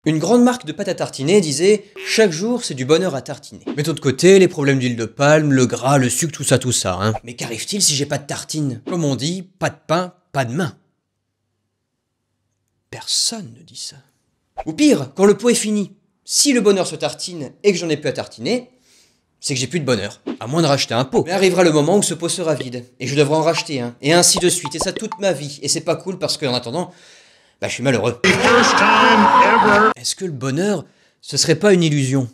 Une grande marque de pâte à tartiner disait « Chaque jour, c'est du bonheur à tartiner ». Mettons de côté les problèmes d'huile de palme, le gras, le sucre, tout ça, hein. Mais qu'arrive-t-il si j'ai pas de tartine? Comme on dit, pas de pain, pas de main. Personne ne dit ça. Ou pire, quand le pot est fini. Si le bonheur se tartine et que j'en ai plus à tartiner, c'est que j'ai plus de bonheur. À moins de racheter un pot. Mais arrivera le moment où ce pot sera vide. Et je devrai en racheter un. Et ainsi de suite. Et ça toute ma vie. Et c'est pas cool parce qu'en attendant, je suis malheureux. Est-ce que le bonheur, ce serait pas une illusion?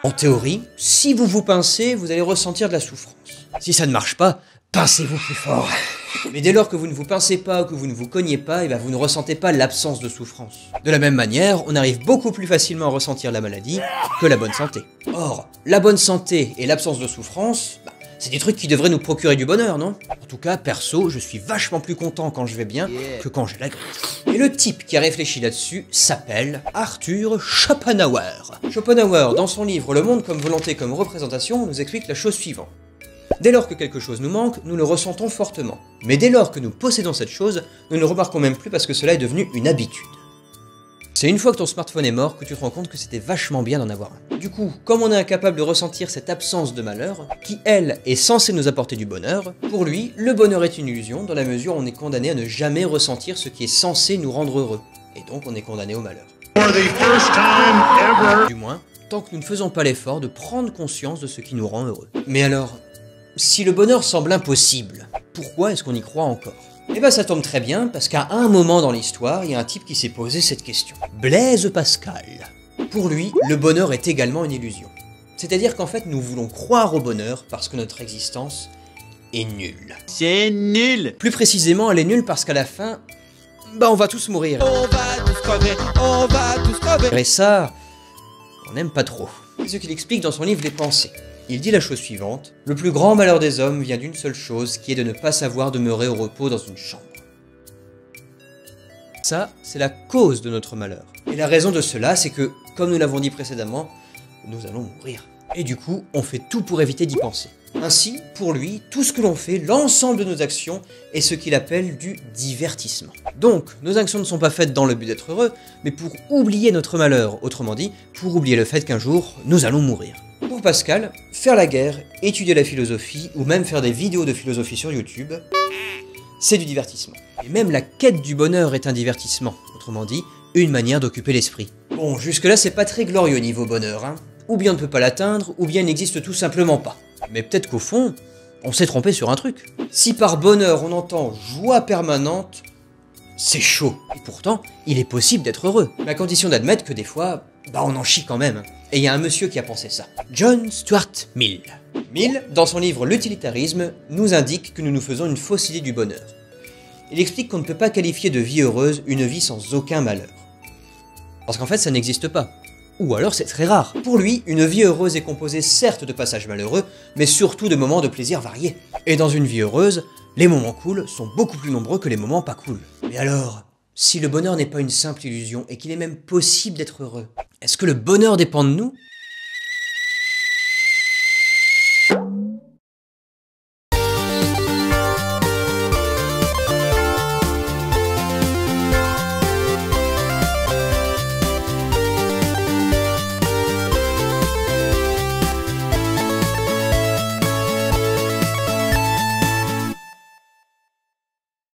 En théorie, si vous vous pincez, vous allez ressentir de la souffrance. Si ça ne marche pas, pincez-vous plus fort. Mais dès lors que vous ne vous pincez pas ou que vous ne vous cognez pas, vous ne ressentez pas l'absence de souffrance. De la même manière, on arrive beaucoup plus facilement à ressentir la maladie que la bonne santé. Or, la bonne santé et l'absence de souffrance, c'est des trucs qui devraient nous procurer du bonheur, non? En tout cas, perso, je suis vachement plus content quand je vais bien que quand j'ai la grippe. Et le type qui a réfléchi là-dessus s'appelle Arthur Schopenhauer. Schopenhauer, dans son livre Le monde comme volonté comme représentation, nous explique la chose suivante. Dès lors que quelque chose nous manque, nous le ressentons fortement. Mais dès lors que nous possédons cette chose, nous ne le remarquons même plus parce que cela est devenu une habitude. C'est une fois que ton smartphone est mort que tu te rends compte que c'était vachement bien d'en avoir un. Du coup, comme on est incapable de ressentir cette absence de malheur, qui elle est censée nous apporter du bonheur, pour lui, le bonheur est une illusion dans la mesure où on est condamné à ne jamais ressentir ce qui est censé nous rendre heureux. Et donc on est condamné au malheur. Du moins, tant que nous ne faisons pas l'effort de prendre conscience de ce qui nous rend heureux. Mais alors, si le bonheur semble impossible, pourquoi est-ce qu'on y croit encore? Ça tombe très bien, parce qu'à un moment dans l'histoire, il y a un type qui s'est posé cette question. Blaise Pascal. Pour lui, le bonheur est également une illusion. C'est-à-dire qu'en fait, nous voulons croire au bonheur parce que notre existence est nulle. C'est nul! Plus précisément, elle est nulle parce qu'à la fin, on va tous mourir. On va tous crever, on va tous crever! Et ça, on n'aime pas trop. C'est ce qu'il explique dans son livre Les Pensées. Il dit la chose suivante, le plus grand malheur des hommes vient d'une seule chose, qui est de ne pas savoir demeurer au repos dans une chambre. Ça, c'est la cause de notre malheur. Et la raison de cela, c'est que, comme nous l'avons dit précédemment, nous allons mourir. Et du coup, on fait tout pour éviter d'y penser. Ainsi, pour lui, tout ce que l'on fait, l'ensemble de nos actions, est ce qu'il appelle du divertissement. Donc, nos actions ne sont pas faites dans le but d'être heureux, mais pour oublier notre malheur, autrement dit, pour oublier le fait qu'un jour, nous allons mourir. Pour Pascal, faire la guerre, étudier la philosophie, ou même faire des vidéos de philosophie sur YouTube, c'est du divertissement. Et même la quête du bonheur est un divertissement, autrement dit, une manière d'occuper l'esprit. Bon, jusque-là, c'est pas très glorieux niveau bonheur, hein. Ou bien on ne peut pas l'atteindre, ou bien il n'existe tout simplement pas. Mais peut-être qu'au fond, on s'est trompé sur un truc. Si par bonheur on entend joie permanente, c'est chaud. Et pourtant, il est possible d'être heureux. Mais à condition d'admettre que des fois, on en chie quand même. Et il y a un monsieur qui a pensé ça. John Stuart Mill. Mill, dans son livre L'utilitarisme, nous indique que nous nous faisons une fausse idée du bonheur. Il explique qu'on ne peut pas qualifier de vie heureuse une vie sans aucun malheur. Parce qu'en fait, ça n'existe pas. Ou alors c'est très rare. Pour lui, une vie heureuse est composée certes de passages malheureux, mais surtout de moments de plaisir variés. Et dans une vie heureuse, les moments cool sont beaucoup plus nombreux que les moments pas cool. Mais alors, si le bonheur n'est pas une simple illusion et qu'il est même possible d'être heureux, est-ce que le bonheur dépend de nous?